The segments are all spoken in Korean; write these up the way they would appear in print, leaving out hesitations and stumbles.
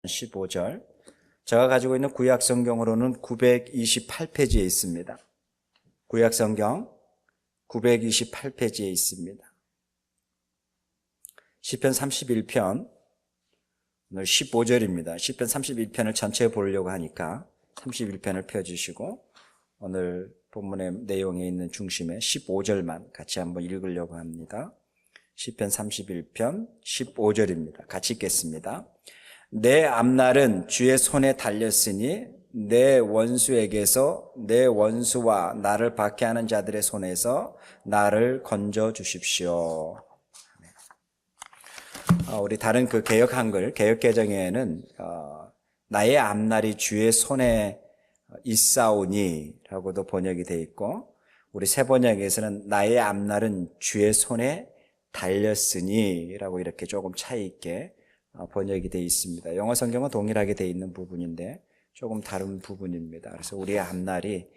15절. 제가 가지고 있는 구약 성경으로는 928페이지에 있습니다. 구약 성경 928페이지에 있습니다. 시편 31편 오늘 15절입니다. 시편 31편을 전체 보려고 하니까 31편을 펴주시고 오늘 본문의 내용에 있는 중심에 15절만 같이 한번 읽으려고 합니다. 시편 31편 15절입니다. 같이 읽겠습니다. 내 앞날은 주의 손에 달렸으니 내 원수에게서 내 원수와 나를 박해하는 자들의 손에서 나를 건져 주십시오. 우리 다른 그 개역 한글, 개역 개정에는 나의 앞날이 주의 손에 있사오니 라고도 번역이 되어 있고, 우리 새 번역에서는 나의 앞날은 주의 손에 달렸으니 라고 이렇게 조금 차이 있게 번역이 되어 있습니다. 영어 성경은 동일하게 되어 있는 부분인데 조금 다른 부분입니다. 그래서 우리의 앞날이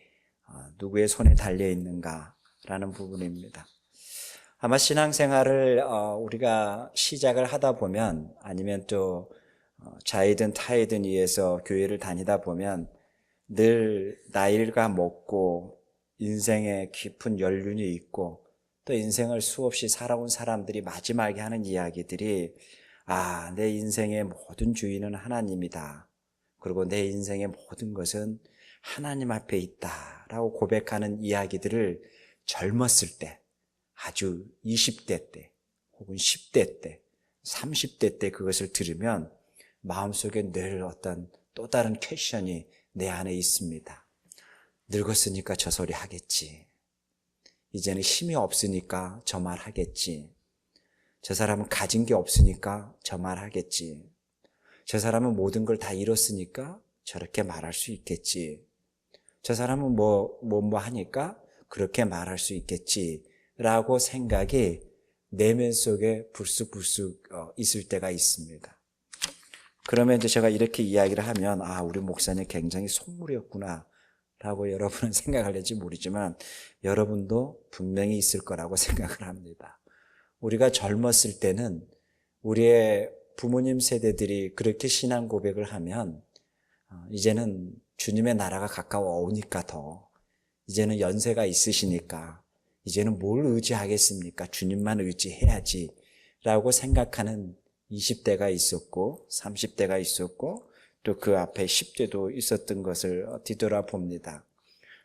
누구의 손에 달려 있는가 라는 부분입니다. 아마 신앙생활을 우리가 시작을 하다 보면, 아니면 또 자이든 타이든 위해서 교회를 다니다 보면 늘 나이가 먹고 인생에 깊은 연륜이 있고 또 인생을 수없이 살아온 사람들이 마지막에 하는 이야기들이 내 인생의 모든 주인은 하나님이다. 그리고 내 인생의 모든 것은 하나님 앞에 있다 라고 고백하는 이야기들을 젊었을 때, 아주 20대 때 혹은 10대 때 30대 때 그것을 들으면 마음속에 늘 어떤 또 다른 퀘션이 내 안에 있습니다. 늙었으니까 저 소리 하겠지. 이제는 힘이 없으니까 저 말 하겠지. 저 사람은 가진 게 없으니까 저 말 하겠지. 저 사람은 모든 걸 다 잃었으니까 저렇게 말할 수 있겠지. 저 사람은 뭐 하니까 그렇게 말할 수 있겠지 라고 생각이 내면 속에 불쑥불쑥 있을 때가 있습니다. 그러면 이제 제가 이렇게 이야기를 하면 우리 목사님 굉장히 속물이었구나 라고 여러분은 생각할지 모르지만 여러분도 분명히 있을 거라고 생각을 합니다. 우리가 젊었을 때는 우리의 부모님 세대들이 그렇게 신앙 고백을 하면 이제는 주님의 나라가 가까워 오니까 더 이제는 연세가 있으시니까 이제는 뭘 의지하겠습니까? 주님만 의지해야지 라고 생각하는 20대가 있었고 30대가 있었고 또 그 앞에 10대도 있었던 것을 뒤돌아봅니다.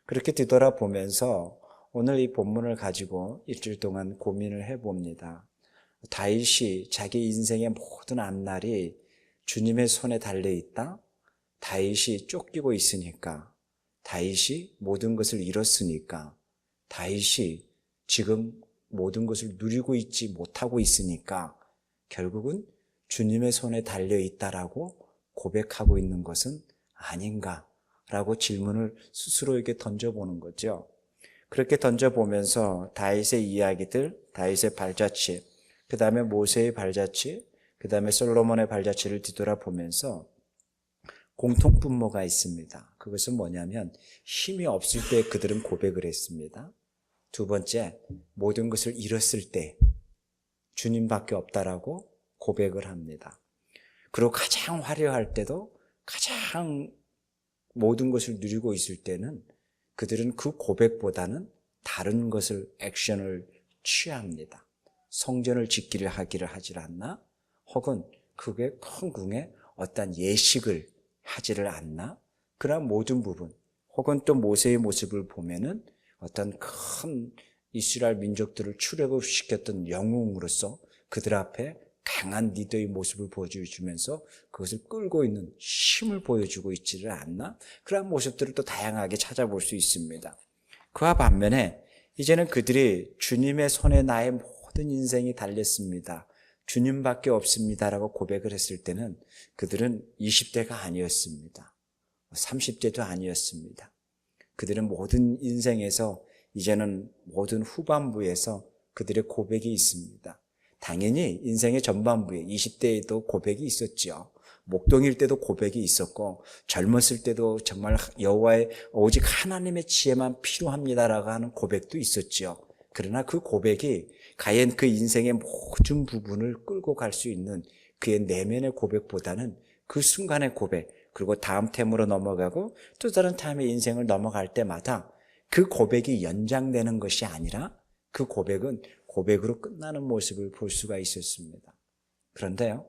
그렇게 뒤돌아보면서 오늘 이 본문을 가지고 일주일 동안 고민을 해봅니다. 다윗이 자기 인생의 모든 앞날이 주님의 손에 달려있다. 다윗이 쫓기고 있으니까, 다윗이 모든 것을 잃었으니까, 다윗이 지금 모든 것을 누리고 있지 못하고 있으니까 결국은 주님의 손에 달려있다라고 고백하고 있는 것은 아닌가라고 질문을 스스로에게 던져보는 거죠. 그렇게 던져보면서 다윗의 이야기들, 다윗의 발자취, 그 다음에 모세의 발자취, 그 다음에 솔로몬의 발자취를 뒤돌아보면서 공통분모가 있습니다. 그것은 뭐냐면 힘이 없을 때 그들은 고백을 했습니다. 두 번째, 모든 것을 잃었을 때 주님밖에 없다라고 고백을 합니다. 그리고 가장 화려할 때도, 가장 모든 것을 누리고 있을 때는 그들은 그 고백보다는 다른 것을, 액션을 취합니다. 성전을 짓기를 하기를 하질 않나? 혹은 그게 큰 궁에 어떤 예식을 하지를 않나? 그런 모든 부분, 혹은 또 모세의 모습을 보면은 어떤 큰 이스라엘 민족들을 출애굽시켰던 영웅으로서 그들 앞에 강한 리더의 모습을 보여주면서 그것을 끌고 있는 힘을 보여주고 있지를 않나? 그런 모습들을 또 다양하게 찾아볼 수 있습니다. 그와 반면에 이제는 그들이 주님의 손에 나의 모든 인생이 달렸습니다, 주님밖에 없습니다라고 고백을 했을 때는 그들은 20대가 아니었습니다. 30대도 아니었습니다. 그들은 모든 인생에서 이제는 모든 후반부에서 그들의 고백이 있습니다. 당연히 인생의 전반부에 20대에도 고백이 있었죠. 목동일 때도 고백이 있었고 젊었을 때도 정말 여호와의 오직 하나님의 지혜만 필요합니다라고 하는 고백도 있었죠. 그러나 그 고백이 과연 그 인생의 모든 부분을 끌고 갈 수 있는 그의 내면의 고백보다는 그 순간의 고백, 그리고 다음 템으로 넘어가고 또 다른 템의 인생을 넘어갈 때마다 그 고백이 연장되는 것이 아니라 그 고백은 고백으로 끝나는 모습을 볼 수가 있었습니다. 그런데요,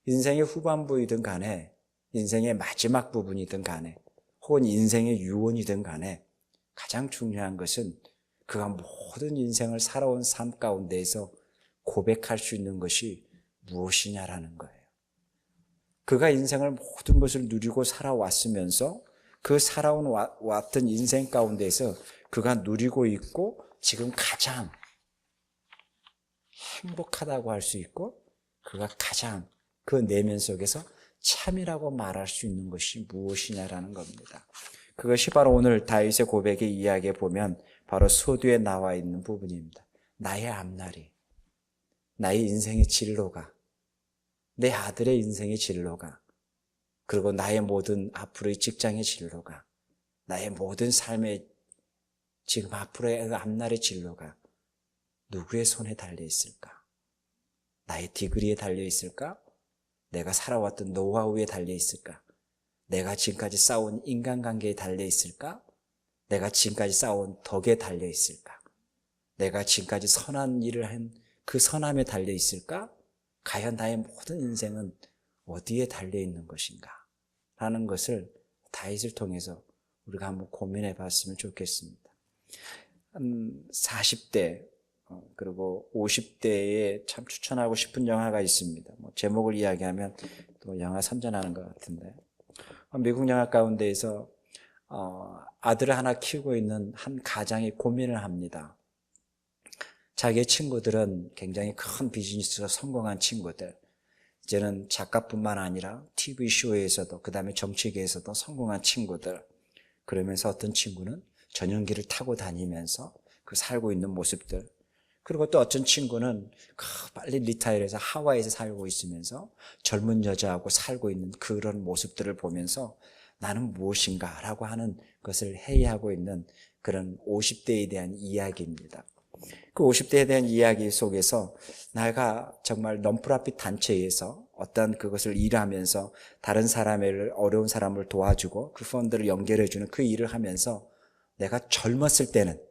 인생의 후반부이든 간에 인생의 마지막 부분이든 간에 혹은 인생의 유언이든 간에 가장 중요한 것은 그가 모든 인생을 살아온 삶 가운데에서 고백할 수 있는 것이 무엇이냐라는 거예요. 그가 인생을 모든 것을 누리고 살아왔으면서 그 살아왔던 인생 가운데서 그가 누리고 있고 지금 가장 행복하다고 할 수 있고 그가 가장 그 내면 속에서 참이라고 말할 수 있는 것이 무엇이냐라는 겁니다. 그것이 바로 오늘 다윗의 고백의 이야기에 보면 바로 서두에 나와 있는 부분입니다. 나의 앞날이, 나의 인생의 진로가, 내 아들의 인생의 진로가, 그리고 나의 모든 앞으로의 직장의 진로가, 나의 모든 삶의 지금 앞으로의 앞날의 진로가 누구의 손에 달려 있을까? 나의 디그리에 달려 있을까? 내가 살아왔던 노하우에 달려 있을까? 내가 지금까지 쌓아온 인간관계에 달려 있을까? 내가 지금까지 쌓아온 덕에 달려 있을까? 내가 지금까지 선한 일을 한 그 선함에 달려 있을까? 과연 나의 모든 인생은 어디에 달려 있는 것인가? 라는 것을 다윗을 통해서 우리가 한번 고민해 봤으면 좋겠습니다. 40대 그리고 50대에 참 추천하고 싶은 영화가 있습니다. 제목을 이야기하면 또 영화 선전하는 것 같은데, 미국 영화 가운데에서 아들을 하나 키우고 있는 한 가장이 고민을 합니다. 자기의 친구들은 굉장히 큰 비즈니스로 성공한 친구들, 이제는 작가뿐만 아니라 TV쇼에서도 그 다음에 정치계에서도 성공한 친구들, 그러면서 어떤 친구는 전용기를 타고 다니면서 그 살고 있는 모습들, 그리고 또 어떤 친구는 빨리 리타이어해서 하와이에서 살고 있으면서 젊은 여자하고 살고 있는 그런 모습들을 보면서 나는 무엇인가 라고 하는 것을 회의하고 있는 그런 50대에 대한 이야기입니다. 그 50대에 대한 이야기 속에서 내가 정말 넌프라핏 단체에서 어떤 그것을 일하면서 다른 사람을, 어려운 사람을 도와주고 그 펀드를 연결해주는 그 일을 하면서 내가 젊었을 때는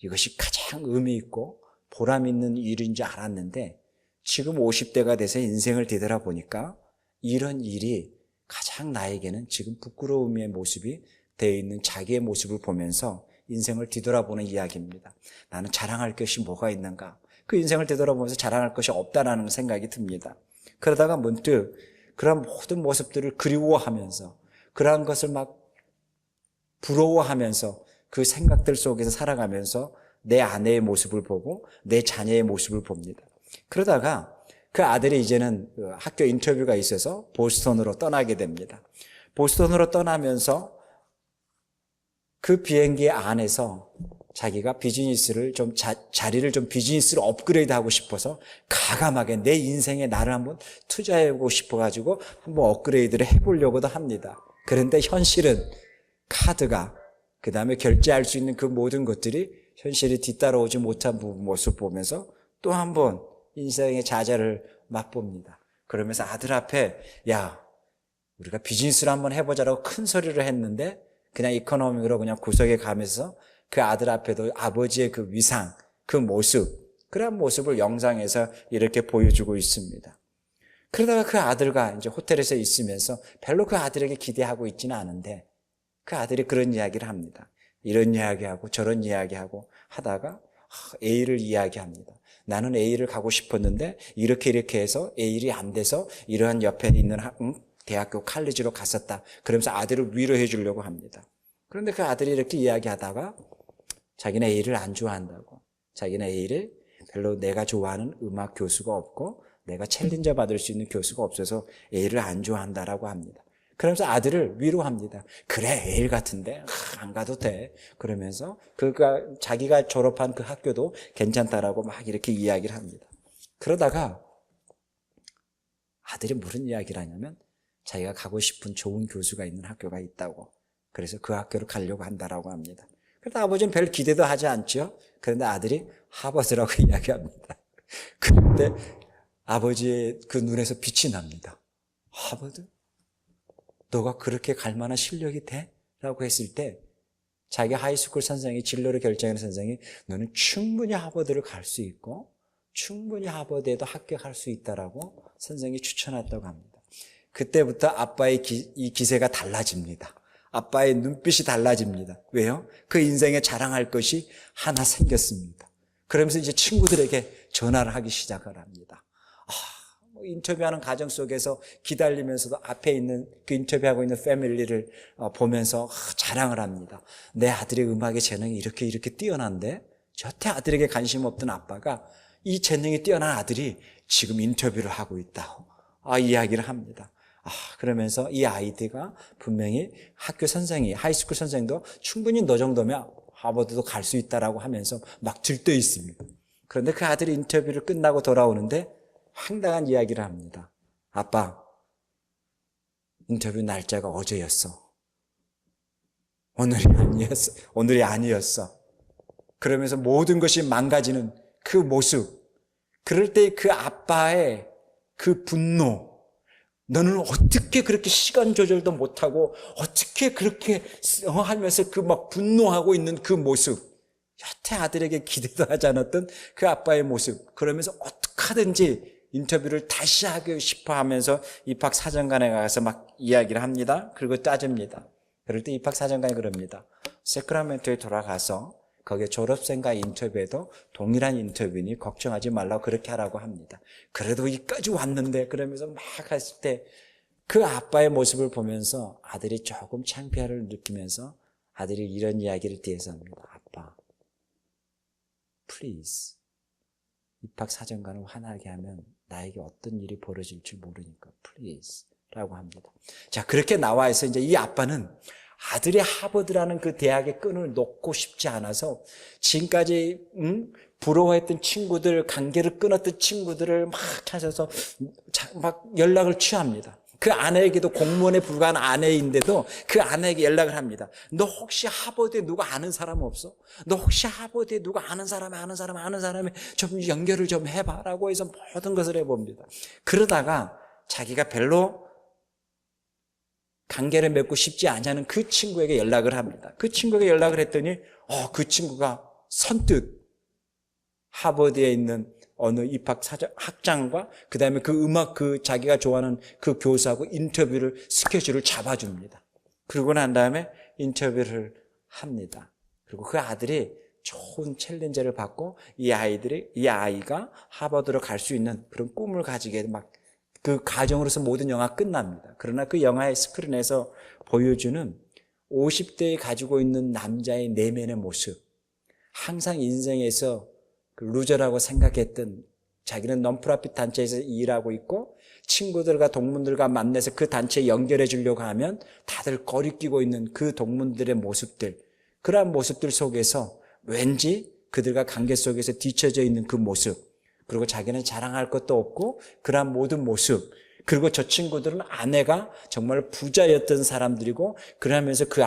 이것이 가장 의미 있고 보람 있는 일인 줄 알았는데 지금 50대가 돼서 인생을 뒤돌아보니까 이런 일이 가장 나에게는 지금 부끄러움의 모습이 되어 있는 자기의 모습을 보면서 인생을 뒤돌아보는 이야기입니다. 나는 자랑할 것이 뭐가 있는가? 그 인생을 뒤돌아보면서 자랑할 것이 없다라는 생각이 듭니다. 그러다가 문득 그런 모든 모습들을 그리워하면서 그러한 것을 막 부러워하면서 그 생각들 속에서 살아가면서 내 아내의 모습을 보고 내 자녀의 모습을 봅니다. 그러다가 그 아들이 이제는 학교 인터뷰가 있어서 보스턴으로 떠나게 됩니다. 보스턴으로 떠나면서 그 비행기 안에서 자기가 비즈니스를 좀 자리를 좀 비즈니스로 업그레이드하고 싶어서 가감하게 내 인생에 나를 한번 투자해보고 싶어가지고 한번 업그레이드를 해보려고도 합니다. 그런데 현실은 카드가 그 다음에 결제할 수 있는 그 모든 것들이 현실이 뒤따라오지 못한 모습 보면서 또 한번 인생의 좌절을 맛봅니다. 그러면서 아들 앞에 야 우리가 비즈니스를 한번 해보자라고 큰 소리를 했는데 그냥 이코노미로 그냥 구석에 가면서 그 아들 앞에도 아버지의 그 위상, 그 모습, 그런 모습을 영상에서 이렇게 보여주고 있습니다. 그러다가 그 아들과 이제 호텔에서 있으면서 별로 그 아들에게 기대하고 있지는 않은데 그 아들이 그런 이야기를 합니다. 이런 이야기하고 저런 이야기하고 하다가 A를 이야기합니다. 나는 A를 가고 싶었는데 이렇게 해서 A를 안 돼서 이러한 옆에 있는 대학교 칼리지로 갔었다. 그러면서 아들을 위로해 주려고 합니다. 그런데 그 아들이 이렇게 이야기하다가 자기는 A를 안 좋아한다고, 자기는 A를 별로 내가 좋아하는 음악 교수가 없고 내가 챌린저 받을 수 있는 교수가 없어서 A를 안 좋아한다라고 합니다. 그러면서 아들을 위로합니다. 그래 A 같은데 안 가도 돼. 그러면서 자기가 졸업한 그 학교도 괜찮다라고 막 이렇게 이야기를 합니다. 그러다가 아들이 무슨 이야기를 하냐면 자기가 가고 싶은 좋은 교수가 있는 학교가 있다고, 그래서 그 학교를 가려고 한다라고 합니다. 그런데 아버지는 별 기대도 하지 않죠. 그런데 아들이 하버드라고 이야기합니다. 그런데 아버지의 그 눈에서 빛이 납니다. 하버드? 너가 그렇게 갈 만한 실력이 돼? 라고 했을 때 자기 하이스쿨 선생이, 진로를 결정하는 선생이 너는 충분히 하버드를 갈 수 있고 충분히 하버드에도 합격할 수 있다라고 선생이 추천했다고 합니다. 그때부터 아빠의 이 기세가 달라집니다. 아빠의 눈빛이 달라집니다. 왜요? 그 인생에 자랑할 것이 하나 생겼습니다. 그러면서 이제 친구들에게 전화를 하기 시작을 합니다. 인터뷰하는 과정 속에서 기다리면서도 앞에 있는 그 인터뷰하고 있는 패밀리를 보면서 자랑을 합니다. 내 아들의 음악의 재능이 이렇게 뛰어난데 여태 아들에게 관심 없던 아빠가 이 재능이 뛰어난 아들이 지금 인터뷰를 하고 있다고 이야기를 합니다. 그러면서 이 아이디가 분명히 학교 선생이, 하이스쿨 선생도 충분히 너 정도면 하버드도 갈 수 있다라고 하면서 막 들떠 있습니다. 그런데 그 아들이 인터뷰를 끝나고 돌아오는데 황당한 이야기를 합니다. 아빠, 인터뷰 날짜가 어제였어. 오늘이 아니었어. 그러면서 모든 것이 망가지는 그 모습. 그럴 때 그 아빠의 그 분노. 너는 어떻게 그렇게 시간 조절도 못하고 어떻게 그렇게 하면서 그 막 분노하고 있는 그 모습. 여태 아들에게 기대도 하지 않았던 그 아빠의 모습. 그러면서 어떻게 하든지 인터뷰를 다시 하고 싶어 하면서 입학사정관에 가서 막 이야기를 합니다. 그리고 따집니다. 그럴 때 입학사정관이 그럽니다. 세크라멘토에 돌아가서 거기에 졸업생과 인터뷰에도 동일한 인터뷰니 걱정하지 말라고 그렇게 하라고 합니다. 그래도 여기까지 왔는데 그러면서 막 했을 때 그 아빠의 모습을 보면서 아들이 조금 창피함을 느끼면서 아들이 이런 이야기를 뒤에서 합니다. 아빠, please. 입학사정관을 화나게 하면 나에게 어떤 일이 벌어질 줄 모르니까 please 라고 합니다. 자, 그렇게 나와서 이제 이 아빠는 아들이 하버드라는 그 대학의 끈을 놓고 싶지 않아서 지금까지 부러워했던 친구들, 관계를 끊었던 친구들을 막 찾아서 막 연락을 취합니다. 그 아내에게도 공무원에 불과한 아내인데도 그 아내에게 연락을 합니다. 너 혹시 하버드에 누가 아는 사람 없어? 너 혹시 하버드에 누가 아는 사람이 좀 연결을 좀 해봐라고 해서 모든 것을 해봅니다. 그러다가 자기가 별로 관계를 맺고 싶지 않냐는 그 친구에게 연락을 합니다. 그 친구에게 연락을 했더니 그 친구가 선뜻 하버드에 있는 어느 학장과 그 다음에 그 음악 자기가 좋아하는 그 교수하고 스케줄을 잡아줍니다. 그러고 난 다음에 인터뷰를 합니다. 그리고 그 아들이 좋은 챌린저를 받고 이 아이가 하버드로 갈 수 있는 그런 꿈을 가지게 막 그 과정으로서 모든 영화가 끝납니다. 그러나 그 영화의 스크린에서 보여주는 50대에 가지고 있는 남자의 내면의 모습, 항상 인생에서 그 루저라고 생각했던 자기는 non-profit 단체에서 일하고 있고 친구들과 동문들과 만나서 그 단체에 연결해 주려고 하면 다들 거리끼고 있는 그 동문들의 모습들, 그러한 모습들 속에서 왠지 그들과 관계 속에서 뒤처져 있는 그 모습, 그리고 자기는 자랑할 것도 없고 그러한 모든 모습, 그리고 저 친구들은 아내가 정말 부자였던 사람들이고 그러면서 그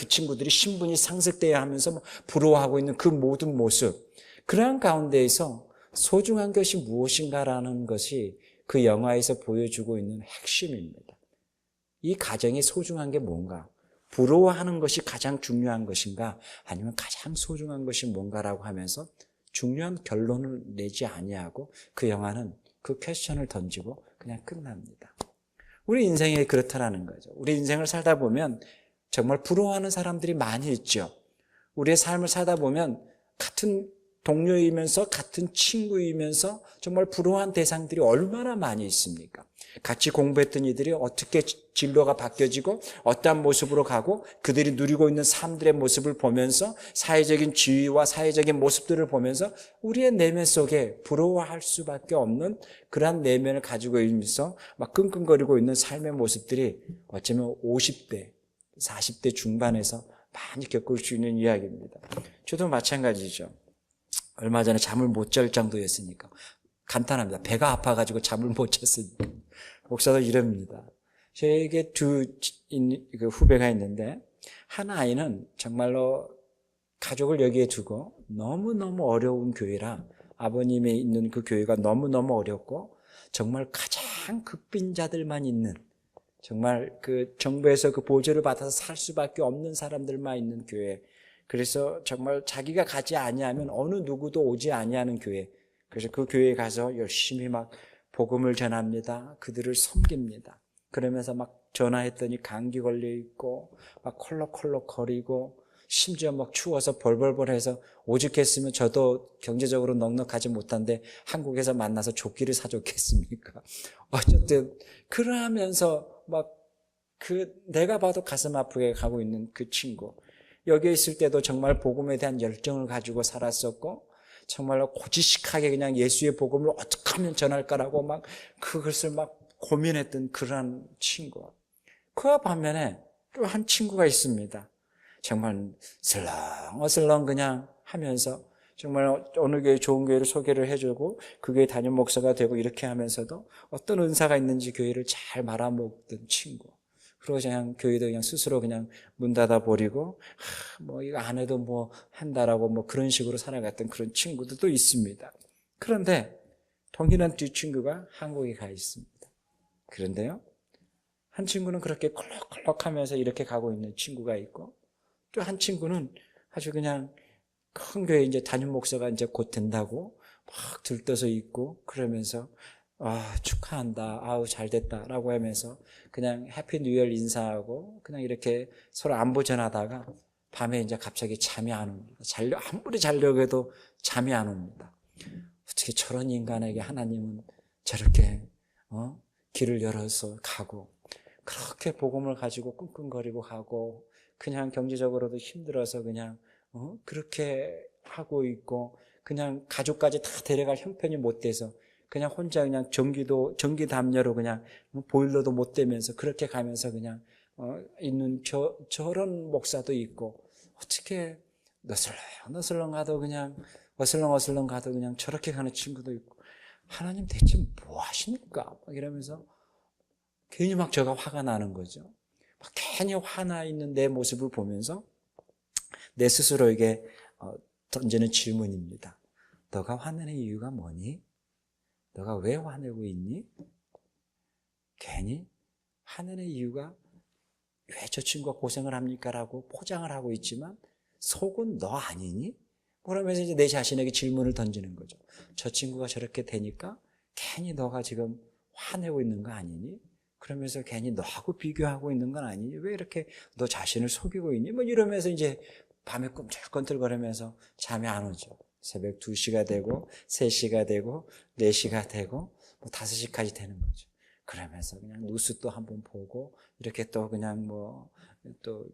친구들이 신분이 상승돼야 하면서 부러워하고 있는 그 모든 모습, 그러한 가운데에서 소중한 것이 무엇인가라는 것이 그 영화에서 보여주고 있는 핵심입니다. 이 가정이 소중한 게 뭔가? 부러워하는 것이 가장 중요한 것인가? 아니면 가장 소중한 것이 뭔가라고 하면서 중요한 결론을 내지 아니하고 그 영화는 그 퀘스천을 던지고 그냥 끝납니다. 우리 인생이 그렇다라는 거죠. 우리 인생을 살다 보면 정말 부러워하는 사람들이 많이 있죠. 우리의 삶을 살다 보면 같은 동료이면서 같은 친구이면서 정말 부러워한 대상들이 얼마나 많이 있습니까? 같이 공부했던 이들이 어떻게 진로가 바뀌어지고 어떠한 모습으로 가고 그들이 누리고 있는 삶들의 모습을 보면서 사회적인 지위와 사회적인 모습들을 보면서 우리의 내면 속에 부러워할 수밖에 없는 그러한 내면을 가지고 있면서 막 끙끙거리고 있는 삶의 모습들이 어쩌면 50대, 40대 중반에서 많이 겪을 수 있는 이야기입니다. 저도 마찬가지죠. 얼마 전에 잠을 못 잘 정도였으니까. 간단합니다. 배가 아파가지고 잠을 못 잤으니까. 목사도 이럽니다. 저에게 두 후배가 있는데 한 아이는 정말로 가족을 여기에 두고 너무너무 어려운 교회라 아버님이 있는 그 교회가 너무너무 어렵고 정말 가장 극빈자들만 있는 정말 그 정부에서 그 보조를 받아서 살 수밖에 없는 사람들만 있는 교회. 그래서 정말 자기가 가지 아니하면 어느 누구도 오지 아니하는 교회. 그래서 그 교회에 가서 열심히 막 복음을 전합니다. 그들을 섬깁니다. 그러면서 막 전화했더니 감기 걸려 있고 막 콜록콜록 거리고 심지어 막 추워서 벌벌벌해서 오죽했으면 저도 경제적으로 넉넉하지 못한데 한국에서 만나서 조끼를 사줬겠습니까? 어쨌든 그러면서 막 내가 봐도 가슴 아프게 가고 있는 그 친구, 여기에 있을 때도 정말 복음에 대한 열정을 가지고 살았었고 정말로 고지식하게 그냥 예수의 복음을 어떻게 하면 전할까라고 막 그것을 막 고민했던 그러한 친구. 그와 반면에 또 한 친구가 있습니다. 정말 슬렁슬렁 그냥 하면서 정말 어느 교회 좋은 교회를 소개를 해주고 그 교회 담임 목사가 되고 이렇게 하면서도 어떤 은사가 있는지 교회를 잘 말아먹던 친구. 그리고 그냥 교회도 그냥 스스로 그냥 문 닫아버리고 뭐 이거 안 해도 뭐 한다라고 뭐 그런 식으로 살아갔던 그런 친구들도 있습니다. 그런데 동일한 두 친구가 한국에 가 있습니다. 그런데요, 한 친구는 그렇게 콜록콜록 하면서 이렇게 가고 있는 친구가 있고 또 한 친구는 아주 그냥 큰 교회 이제 담임 목사가 이제 곧 된다고 막 들떠서 있고 그러면서 축하한다. 아우 잘 됐다라고 하면서 그냥 해피 뉴이어 인사하고 그냥 이렇게 서로 안부 전하다가 밤에 이제 갑자기 잠이 안 옵니다. 아무리 자려고 해도 잠이 안 옵니다. 어떻게 저런 인간에게 하나님은 저렇게 길을 열어서 가고 그렇게 복음을 가지고 끙끙거리고 가고 그냥 경제적으로도 힘들어서 그냥 그렇게 하고 있고 그냥 가족까지 다 데려갈 형편이 못 돼서 그냥 혼자 그냥 전기 담요로 그냥 보일러도 못 대면서 그렇게 가면서 그냥 있는 저런 목사도 있고 어떻게 너슬렁 가도 그냥 어슬렁 가도 그냥 저렇게 가는 친구도 있고 하나님 대체 뭐 하십니까? 막 이러면서 괜히 막 제가 화가 나는 거죠. 막 괜히 화나 있는 내 모습을 보면서 내 스스로에게 던지는 질문입니다. 너가 화내는 이유가 뭐니? 너가 왜 화내고 있니? 괜히 화내는 이유가 왜 저 친구가 고생을 합니까? 라고 포장을 하고 있지만 속은 너 아니니? 그러면서 이제 내 자신에게 질문을 던지는 거죠. 저 친구가 저렇게 되니까 괜히 너가 지금 화내고 있는 거 아니니? 그러면서 괜히 너하고 비교하고 있는 건 아니니? 왜 이렇게 너 자신을 속이고 있니? 뭐 이러면서 이제 밤에 꿈틀꿈틀거리면서 잠이 안 오죠. 새벽 2시가 되고 3시가 되고 4시가 되고 뭐 5시까지 되는 거죠. 그러면서 그냥 뉴스 또 한번 보고 이렇게 또 그냥 뭐 또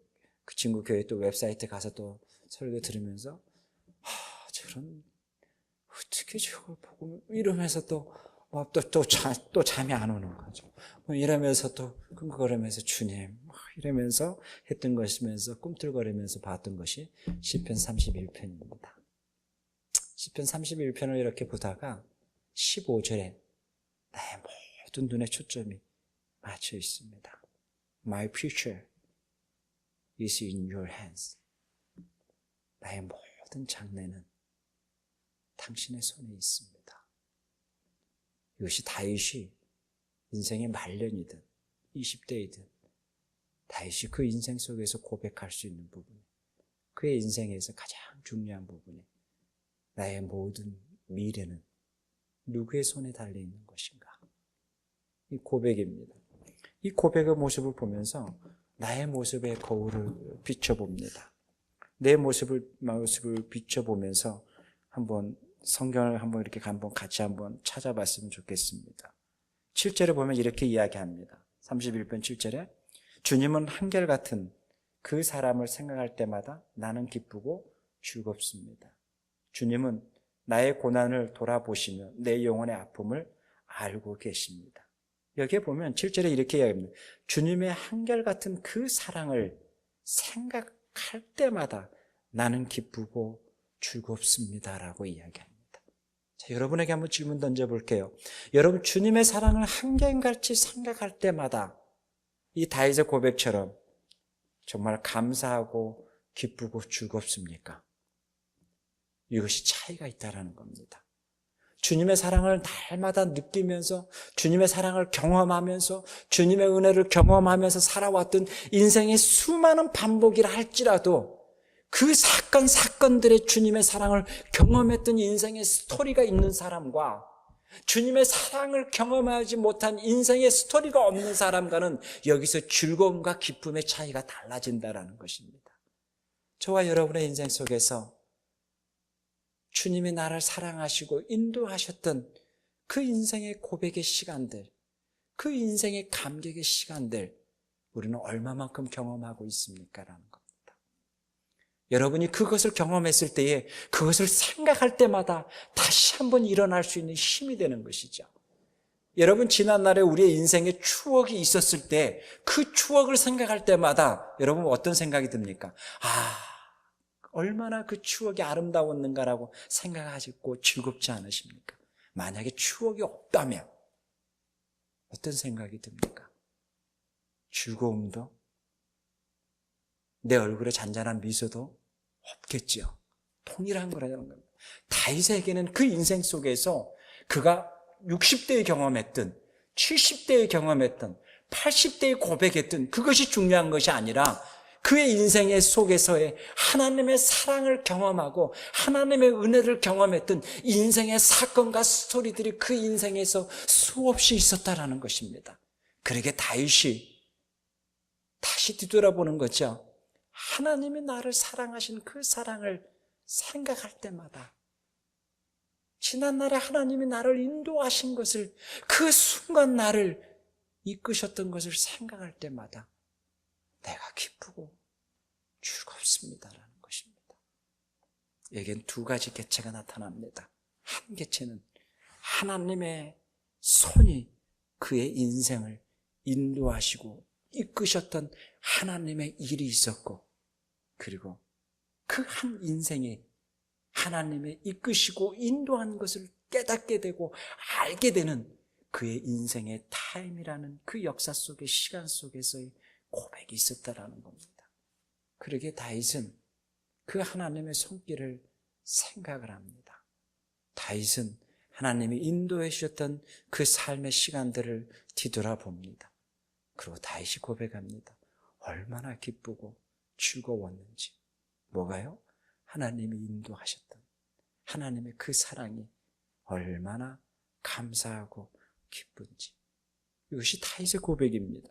그 친구 교회 또 웹사이트 가서 또 설교 들으면서 저런 어떻게 저걸 보고 이러면서 또 잠이 안 오는 거죠. 이러면서 또 끙끙거리면서 주님 이러면서 했던 것이면서 꿈틀거리면서 봤던 것이 시편 31편입니다. 시편 31편을 이렇게 보다가 15절에 나의 모든 눈의 초점이 맞춰 있습니다. My future is in your hands. 나의 모든 장래는 당신의 손에 있습니다. 이것이 다윗이 인생의 말년이든 20대이든 다윗이 그 인생 속에서 고백할 수 있는 부분, 그의 인생에서 가장 중요한 부분이 나의 모든 미래는 누구의 손에 달려있는 것인가? 이 고백입니다. 이 고백의 모습을 보면서 나의 모습의 거울을 비춰봅니다. 내 모습을 비춰보면서 한번 성경을 한번 이렇게 같이 한번 찾아봤으면 좋겠습니다. 7절에 보면 이렇게 이야기합니다. 31편 7절에 주님은 한결같은 그 사람을 생각할 때마다 나는 기쁘고 즐겁습니다. 주님은 나의 고난을 돌아보시며 내 영혼의 아픔을 알고 계십니다. 여기에 보면 7절에 이렇게 이야기합니다. 주님의 한결같은 그 사랑을 생각할 때마다 나는 기쁘고 즐겁습니다라고 이야기합니다. 자, 여러분에게 한번 질문 던져볼게요. 여러분 주님의 사랑을 한결같이 생각할 때마다 이 다윗의 고백처럼 정말 감사하고 기쁘고 즐겁습니까? 이것이 차이가 있다는 겁니다. 주님의 사랑을 날마다 느끼면서 주님의 사랑을 경험하면서 주님의 은혜를 경험하면서 살아왔던 인생의 수많은 반복이라 할지라도 그 사건들의 주님의 사랑을 경험했던 인생의 스토리가 있는 사람과 주님의 사랑을 경험하지 못한 인생의 스토리가 없는 사람과는 여기서 즐거움과 기쁨의 차이가 달라진다는 것입니다. 저와 여러분의 인생 속에서 주님이 나를 사랑하시고 인도하셨던 그 인생의 고백의 시간들, 그 인생의 감격의 시간들, 우리는 얼마만큼 경험하고 있습니까? 라는 겁니다. 여러분이 그것을 경험했을 때에 그것을 생각할 때마다 다시 한번 일어날 수 있는 힘이 되는 것이죠. 여러분, 지난날에 우리의 인생에 추억이 있었을 때 그 추억을 생각할 때마다 여러분 어떤 생각이 듭니까? 얼마나 그 추억이 아름다웠는가라고 생각하시고 즐겁지 않으십니까? 만약에 추억이 없다면 어떤 생각이 듭니까? 즐거움도, 내 얼굴에 잔잔한 미소도 없겠지요. 동일한 거라는 겁니다. 다윗에게는 그 인생 속에서 그가 60대에 경험했던, 70대에 경험했던, 80대에 고백했던 그것이 중요한 것이 아니라 그의 인생의 속에서의 하나님의 사랑을 경험하고 하나님의 은혜를 경험했던 인생의 사건과 스토리들이 그 인생에서 수없이 있었다라는 것입니다. 그러게 다윗이 다시 뒤돌아보는 거죠. 하나님이 나를 사랑하신 그 사랑을 생각할 때마다, 지난날에 하나님이 나를 인도하신 것을, 그 순간 나를 이끄셨던 것을 생각할 때마다 내가 기쁘고 즐겁습니다라는 것입니다. 여기엔 두 가지 개체가 나타납니다. 한 개체는 하나님의 손이 그의 인생을 인도하시고 이끄셨던 하나님의 일이 있었고, 그리고 그 한 인생에 하나님의 이끄시고 인도한 것을 깨닫게 되고 알게 되는 그의 인생의 타임이라는 그 역사 속의 시간 속에서의 고백이 있었다라는 겁니다. 그러기에 다윗은 그 하나님의 손길을 생각을 합니다. 다윗은 하나님이 인도해 주셨던 그 삶의 시간들을 뒤돌아봅니다. 그리고 다윗이 고백합니다. 얼마나 기쁘고 즐거웠는지. 뭐가요? 하나님이 인도하셨던 하나님의 그 사랑이 얼마나 감사하고 기쁜지. 이것이 다윗의 고백입니다.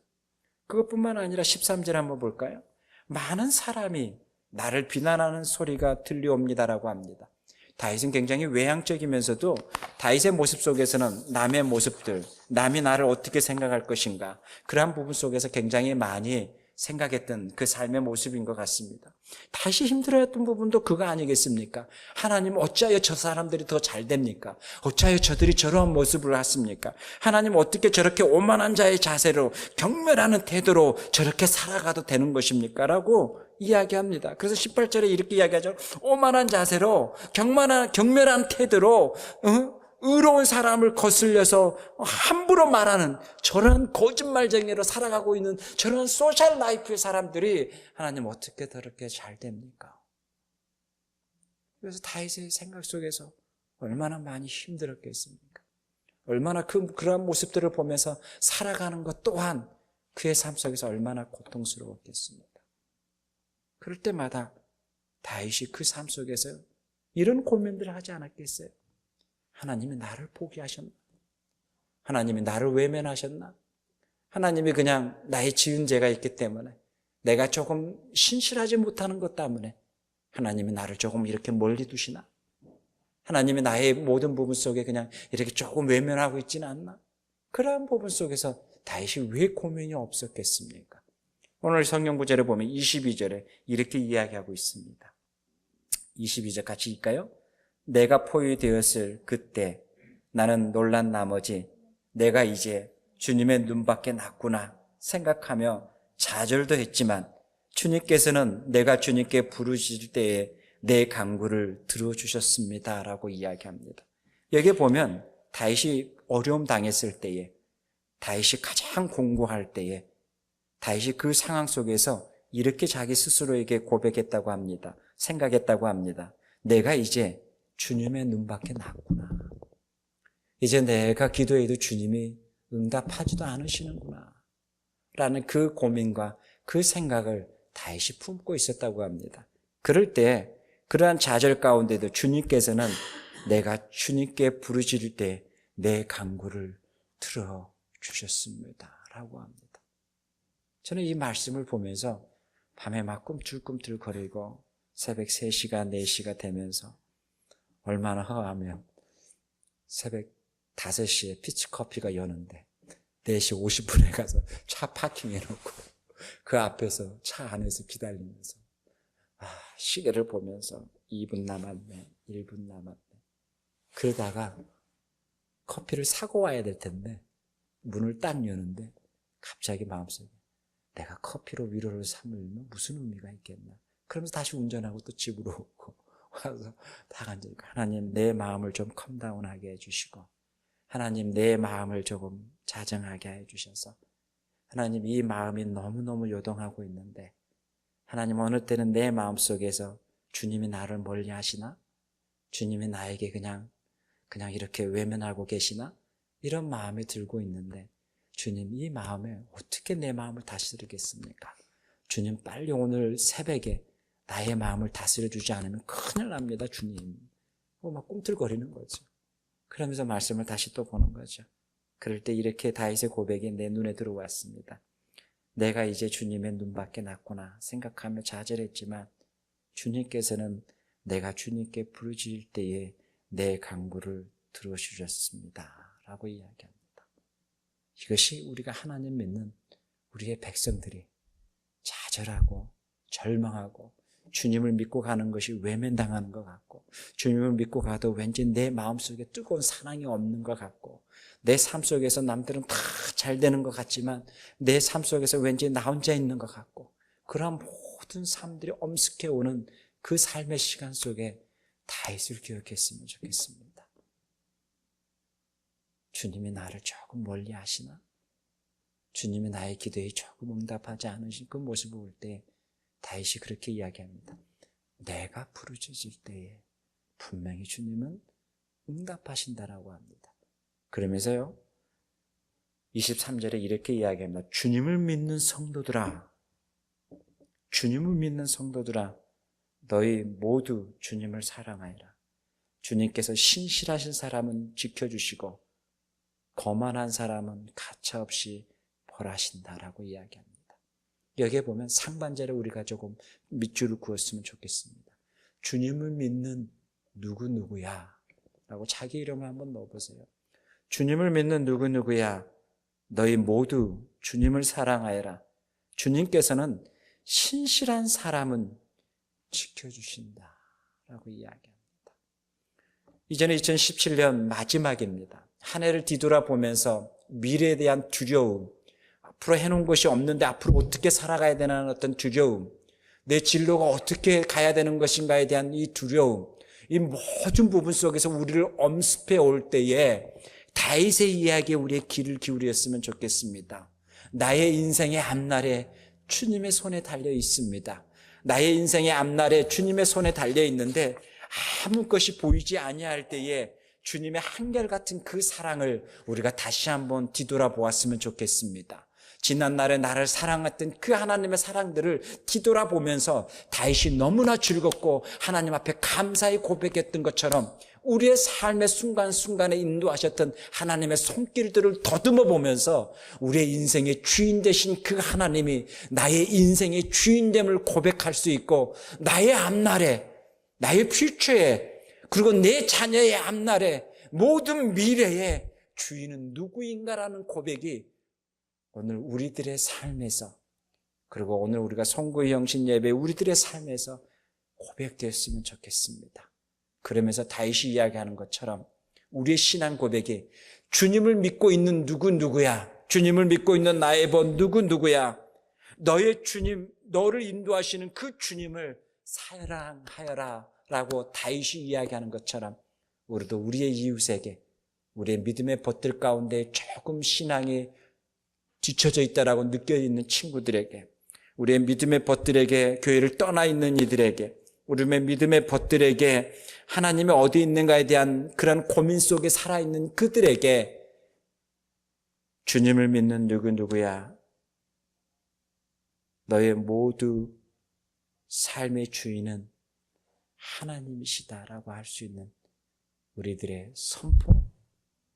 그것뿐만 아니라 13절 한번 볼까요? 많은 사람이 나를 비난하는 소리가 들려옵니다라고 합니다. 다윗은 굉장히 외향적이면서도 다윗의 모습 속에서는 남의 모습들, 남이 나를 어떻게 생각할 것인가, 그러한 부분 속에서 굉장히 많이 생각했던 그 삶의 모습인 것 같습니다. 다시 힘들어했던 부분도 그거 아니겠습니까? 하나님, 어찌하여 저 사람들이 더 잘 됩니까? 어찌하여 저들이 저러한 모습을 하십니까? 하나님, 어떻게 저렇게 오만한 자의 자세로 경멸하는 태도로 저렇게 살아가도 되는 것입니까? 라고 이야기합니다. 그래서 18절에 이렇게 이야기하죠. 오만한 자세로 경멸한 태도로 의로운 사람을 거슬려서 함부로 말하는 저런 거짓말쟁이로 살아가고 있는 저런 소셜 라이프의 사람들이 하나님 어떻게 저렇게 잘 됩니까? 그래서 다윗의 생각 속에서 얼마나 많이 힘들었겠습니까? 얼마나 그러한 모습들을 보면서 살아가는 것 또한 그의 삶 속에서 얼마나 고통스러웠겠습니까? 그럴 때마다 다윗이 그 삶 속에서 이런 고민들을 하지 않았겠어요? 하나님이 나를 포기하셨나? 하나님이 나를 외면하셨나? 하나님이 그냥 나의 지은 죄가 있기 때문에, 내가 조금 신실하지 못하는 것 때문에 하나님이 나를 조금 이렇게 멀리 두시나? 하나님이 나의 모든 부분 속에 그냥 이렇게 조금 외면하고 있지는 않나? 그러한 부분 속에서 다윗이 왜 고민이 없었겠습니까? 오늘 성경 구절에 보면 22절에 이렇게 이야기하고 있습니다. 22절 같이 읽까요? 내가 포위되었을 그때 나는 놀란 나머지 내가 이제 주님의 눈밖에 났구나 생각하며 좌절도 했지만 주님께서는 내가 주님께 부르실 때에 내 간구를 들어주셨습니다 라고 이야기합니다. 여기에 보면 다윗이 어려움 당했을 때에, 다윗이 가장 공고할 때에 다윗이 그 상황 속에서 이렇게 자기 스스로에게 고백했다고 합니다. 생각했다고 합니다. 내가 이제 주님의 눈밖에 났구나. 이제 내가 기도해도 주님이 응답하지도 않으시는구나 라는 그 고민과 그 생각을 다윗이 품고 있었다고 합니다. 그럴 때 그러한 좌절 가운데도 주님께서는 내가 주님께 부르짖을 때 내 간구를 들어주셨습니다 라고 합니다. 저는 이 말씀을 보면서 밤에 막 꿈틀꿈틀 거리고 새벽 3시가 4시가 되면서 얼마나 허하면 새벽 5시에 피치커피가 여는데 4시 50분에 가서 차 파킹해놓고 그 앞에서 차 안에서 기다리면서 시계를 보면서 2분 남았네, 1분 남았네. 그러다가 커피를 사고 와야 될 텐데 문을 딱 여는데 갑자기 마음속에 내가 커피로 위로를 삼으면 무슨 의미가 있겠나. 그러면서 다시 운전하고 또 집으로 오고 와서 다 앉으니까 하나님 내 마음을 좀 컴다운하게 해주시고 하나님 내 마음을 조금 자정하게 해주셔서 하나님 이 마음이 너무너무 요동하고 있는데 하나님 어느 때는 내 마음속에서 주님이 나를 멀리 하시나? 주님이 나에게 그냥 이렇게 외면하고 계시나? 이런 마음이 들고 있는데 주님 이 마음에 어떻게 내 마음을 다스리겠습니까? 주님 빨리 오늘 새벽에 나의 마음을 다스려주지 않으면 큰일 납니다 주님. 막 꿈틀거리는 거죠. 그러면서 말씀을 다시 또 보는 거죠. 그럴 때 이렇게 다윗의 고백이 내 눈에 들어왔습니다. 내가 이제 주님의 눈밖에 났구나 생각하며 좌절했지만 주님께서는 내가 주님께 부르짖을 때에 내 간구를 들어주셨습니다 라고 이야기합니다. 이것이 우리가 하나님 믿는 우리의 백성들이 좌절하고 절망하고 주님을 믿고 가는 것이 외면당하는 것 같고 주님을 믿고 가도 왠지 내 마음속에 뜨거운 사랑이 없는 것 같고 내 삶 속에서 남들은 다 잘 되는 것 같지만 내 삶 속에서 왠지 나 혼자 있는 것 같고 그런 모든 삶들이 엄습해 오는 그 삶의 시간 속에 다윗을 기억했으면 좋겠습니다. 주님이 나를 조금 멀리 하시나? 주님이 나의 기도에 조금 응답하지 않으신 그 모습을 볼 때 다윗이 그렇게 이야기합니다. 내가 부르짖을 때에 분명히 주님은 응답하신다라고 합니다. 그러면서요 23절에 이렇게 이야기합니다. 주님을 믿는 성도들아, 주님을 믿는 성도들아, 너희 모두 주님을 사랑하여라. 주님께서 신실하신 사람은 지켜주시고 거만한 사람은 가차없이 벌하신다라고 이야기합니다. 여기에 보면 상반절에 우리가 조금 밑줄을 그었으면 좋겠습니다. 주님을 믿는 누구누구야 라고 자기 이름을 한번 넣어보세요. 주님을 믿는 누구누구야, 너희 모두 주님을 사랑하여라. 주님께서는 신실한 사람은 지켜주신다 라고 이야기합니다. 이제는 2017년 마지막입니다. 한 해를 뒤돌아보면서 미래에 대한 두려움, 앞으로 해놓은 것이 없는데 앞으로 어떻게 살아가야 되는 어떤 두려움, 내 진로가 어떻게 가야 되는 것인가에 대한 이 두려움, 이 모든 부분 속에서 우리를 엄습해 올 때에 다윗의 이야기에 우리의 귀를 기울였으면 좋겠습니다. 나의 인생의 앞날에 주님의 손에 달려 있습니다. 나의 인생의 앞날에 주님의 손에 달려 있는데 아무 것이 보이지 아니할 때에 주님의 한결같은 그 사랑을 우리가 다시 한번 뒤돌아보았으면 좋겠습니다. 지난날에 나를 사랑했던 그 하나님의 사랑들을 뒤돌아보면서 다윗이 너무나 즐겁고 하나님 앞에 감사히 고백했던 것처럼 우리의 삶의 순간순간에 인도하셨던 하나님의 손길들을 더듬어 보면서 우리의 인생의 주인 되신 그 하나님이 나의 인생의 주인됨을 고백할 수 있고 나의 앞날에, 나의 퓨처에, 그리고 내 자녀의 앞날에, 모든 미래에 주인은 누구인가라는 고백이 오늘 우리들의 삶에서, 그리고 오늘 우리가 성구의 영신 예배 우리들의 삶에서 고백되었으면 좋겠습니다. 그러면서 다윗이 이야기하는 것처럼 우리의 신앙 고백이 주님을 믿고 있는 누구누구야, 주님을 믿고 있는 나의 본 누구누구야, 너의 주님, 너를 인도하시는 그 주님을 사랑하여라 라고 다윗이 이야기하는 것처럼 우리도 우리의 이웃에게, 우리의 믿음의 벗들 가운데 조금 신앙이 뒤쳐져 있다라고 느껴 있는 친구들에게, 우리의 믿음의 벗들에게, 교회를 떠나 있는 이들에게, 우리의 믿음의 벗들에게 하나님이 어디 있는가에 대한 그런 고민 속에 살아있는 그들에게 주님을 믿는 누구야? 너의 모두 삶의 주인은 하나님이시다라고 할 수 있는 우리들의 선포,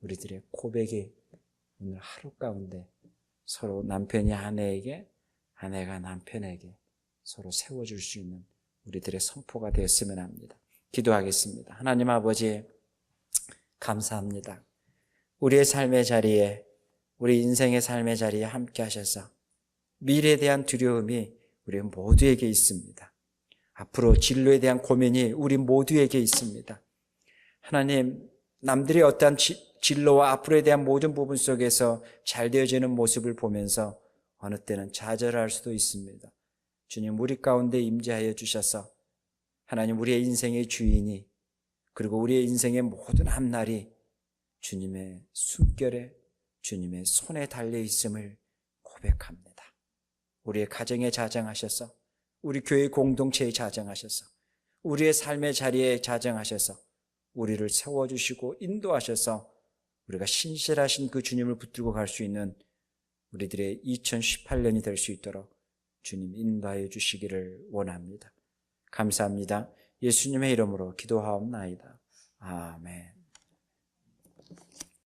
우리들의 고백이 오늘 하루 가운데 서로 남편이 아내에게, 아내가 남편에게 서로 세워줄 수 있는 우리들의 선포가 되었으면 합니다. 기도하겠습니다. 하나님 아버지, 감사합니다. 우리의 삶의 자리에, 우리 인생의 삶의 자리에 함께 하셔서 미래에 대한 두려움이 우리 모두에게 있습니다. 앞으로 진로에 대한 고민이 우리 모두에게 있습니다. 하나님, 남들의 어떠한 진로와 앞으로에 대한 모든 부분 속에서 잘 되어지는 모습을 보면서 어느 때는 좌절할 수도 있습니다. 주님, 우리 가운데 임재하여 주셔서 하나님, 우리의 인생의 주인이, 그리고 우리의 인생의 모든 앞날이 주님의 숨결에, 주님의 손에 달려 있음을 고백합니다. 우리의 가정에 자정하셔서, 우리 교회 공동체에 자정하셔서, 우리의 삶의 자리에 자정하셔서 우리를 세워주시고 인도하셔서 우리가 신실하신 그 주님을 붙들고 갈 수 있는 우리들의 2018년이 될 수 있도록 주님 인도하여 주시기를 원합니다. 감사합니다. 예수님의 이름으로 기도하옵나이다. 아멘.